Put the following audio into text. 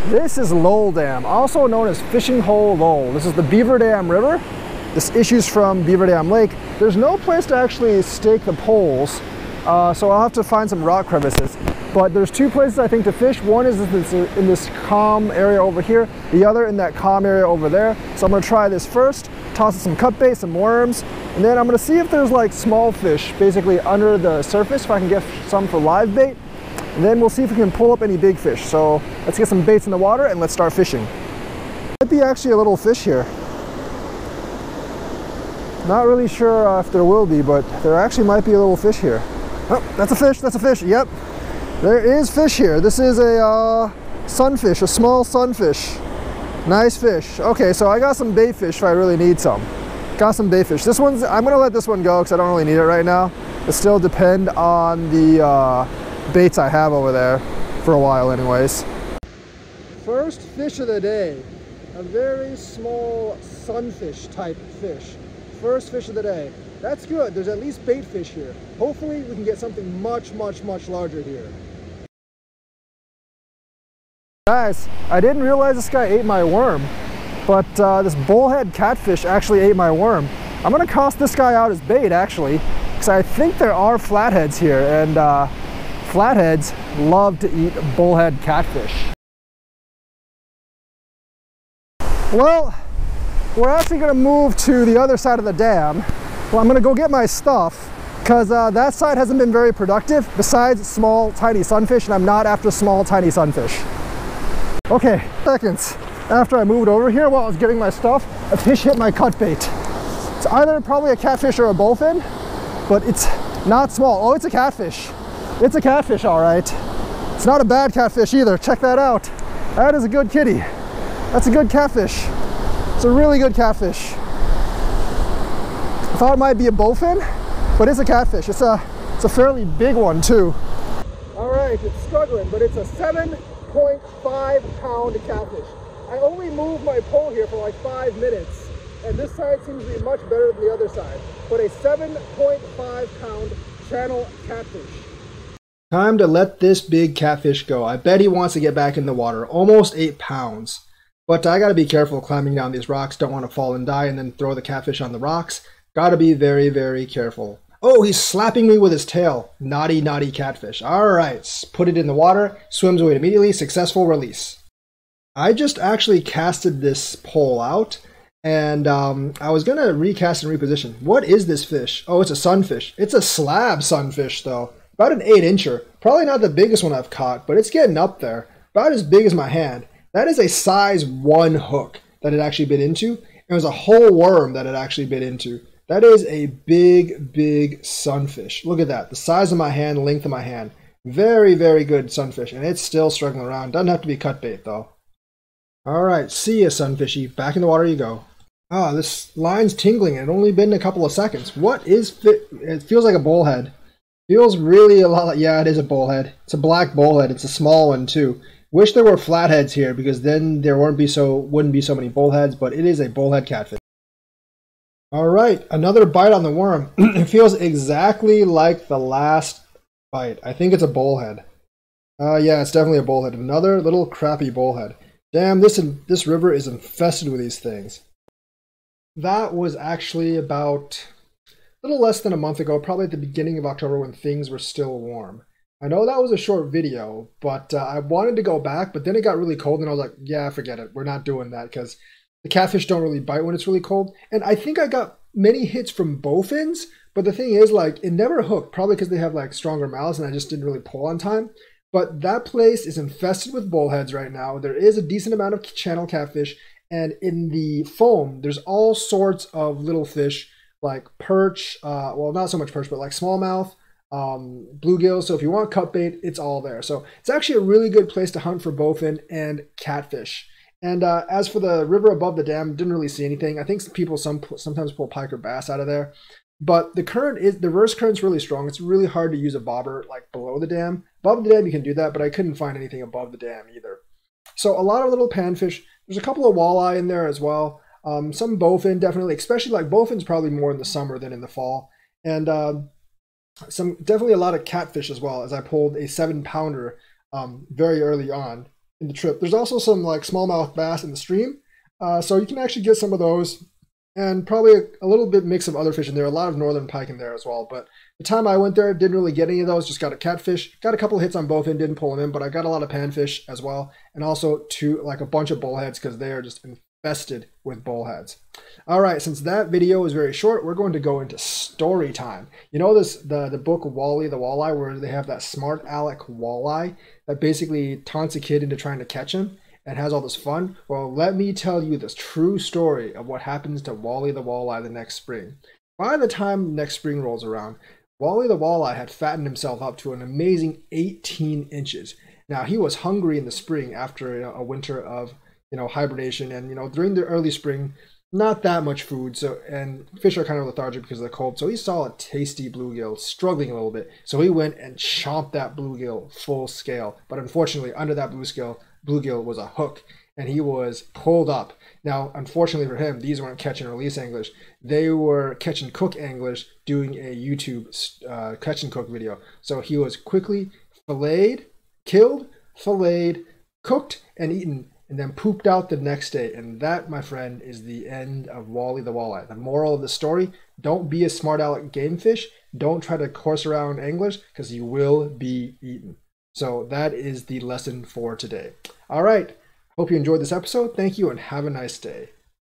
This is Lowell Dam, also known as Fishing Hole Lowell. This is the Beaver Dam River. This issues from Beaver Dam Lake. There's no place to actually stake the poles, so I'll have to find some rock crevices. But there's two places I think to fish. One is in this calm area over here, the other in that calm area over there. So I'm gonna try this first, toss some cut bait, some worms, and then I'm gonna see if there's like small fish basically under the surface, if I can get some for live bait. And then we'll see if we can pull up any big fish. So let's get some baits in the water and let's start fishing. Might be actually a little fish here. Not really sure if there will be, but there actually might be a little fish here. Oh, that's a fish, that's a fish, yep. There is fish here. This is a sunfish, a small sunfish. Nice fish. Okay, so I got some bait fish if I really need some. Got some bait fish. This one's, I'm gonna let this one go because I don't really need it right now. It still depend on the baits I have over there for a while anyways. First fish of the day, a very small sunfish type fish. First fish of the day. That's good. There's at least bait fish here. Hopefully we can get something much larger here. Guys, I didn't realize this guy ate my worm, but this bullhead catfish actually ate my worm. I'm gonna toss this guy out as bait actually, because I think there are flatheads here, and flatheads love to eat bullhead catfish. Well, we're actually gonna move to the other side of the dam. Well, I'm gonna go get my stuff because that side hasn't been very productive besides small, tiny sunfish, and I'm not after small, tiny sunfish. Okay, seconds after I moved over here while I was getting my stuff, a fish hit my cut bait. It's either probably a catfish or a bowfin, but it's not small. Oh, it's a catfish. It's a catfish, all right. It's not a bad catfish either. Check that out. That is a good kitty. That's a good catfish. It's a really good catfish. I thought it might be a bowfin, but it's a catfish. It's a fairly big one too. All right, it's struggling, but it's a 7.5 pound catfish. I only moved my pole here for like 5 minutes, and this side seems to be much better than the other side. But a 7.5 pound channel catfish. Time to let this big catfish go. I bet he wants to get back in the water. Almost 8 pounds. But I gotta be careful climbing down these rocks. Don't want to fall and die and then throw the catfish on the rocks. Gotta be very careful. Oh, he's slapping me with his tail. Naughty catfish. All right, put it in the water. Swims away immediately. Successful release. I just actually casted this pole out, and I was gonna recast and reposition. What is this fish? Oh, it's a sunfish. It's a slab sunfish though. About an 8-incher. Probably not the biggest one I've caught, but it's getting up there. About as big as my hand. That is a size 1 hook that it actually bit into. It was a whole worm that it actually bit into. That is a big sunfish. Look at that. The size of my hand, length of my hand. Very good sunfish. And it's still struggling around. Doesn't have to be cut bait though. Alright, see ya sunfishy. Back in the water you go. Ah, this line's tingling. It's only been a couple of seconds. What is it? Feels like a bullhead. Feels really a lot like, yeah, it is a bullhead. It's a black bullhead. It's a small one too. Wish there were flatheads here because then there wouldn't be so many bullheads, but it is a bullhead catfish. All right, another bite on the worm. It feels exactly like the last bite. I think it's a bullhead. Yeah, it's definitely a bullhead. Another little crappy bullhead. Damn, this river is infested with these things. That was actually about a little less than a month ago, probably at the beginning of October when things were still warm. I know that was a short video, but I wanted to go back, but then it got really cold and I was like, yeah, forget it. We're not doing that because the catfish don't really bite when it's really cold. And I think I got many hits from bowfins, but the thing is, like, it never hooked, probably because they have like stronger mouths and I just didn't really pull on time. But that place is infested with bullheads right now. There is a decent amount of channel catfish, and in the foam, there's all sorts of little fish like perch, well, not so much perch, but like smallmouth, bluegills. So if you want cut bait, it's all there. So it's actually a really good place to hunt for bowfin and catfish. And as for the river above the dam, didn't really see anything. I think people sometimes pull pike or bass out of there. But the reverse current's really strong. It's really hard to use a bobber like below the dam. Above the dam you can do that, but I couldn't find anything above the dam either. So a lot of little panfish. There's a couple of walleye in there as well. Some bowfin definitely, especially like bowfin's probably more in the summer than in the fall. And definitely a lot of catfish as well, as I pulled a 7-pounder very early on. in the trip. There's also some like smallmouth bass in the stream, so you can actually get some of those, and probably a little bit mix of other fish in there. A lot of northern pike in there as well. But the time I went there, didn't really get any of those. Just got a catfish. Got a couple hits on both and didn't pull them in, but I got a lot of panfish as well, and also like a bunch of bullheads because they are just infested with bullheads. All right, since that video is very short, we're going to go into story time. You know the book Wally the Walleye, where they have that smart aleck walleye that basically taunts a kid into trying to catch him and has all this fun? Well, let me tell you this true story of what happens to Wally the Walleye the next spring. By the time next spring rolls around, Wally the Walleye had fattened himself up to an amazing 18 inches. Now, he was hungry in the spring after a winter of hibernation, and during the early spring, not that much food, and fish are kind of lethargic because of the cold. So he saw a tasty bluegill struggling a little bit. So he went and chomped that bluegill full scale. But unfortunately, under that bluegill was a hook, and he was pulled up. Now, unfortunately for him, these weren't catch and release anglers. They were catch and cook anglers doing a YouTube catch and cook video. So he was quickly killed, filleted, cooked, and eaten, and then pooped out the next day. And that, my friend, is the end of Wally the Walleye. The moral of the story: don't be a smart aleck game fish. Don't try to course around anglers, because you will be eaten. So that is the lesson for today. All right. Hope you enjoyed this episode. Thank you, and have a nice day.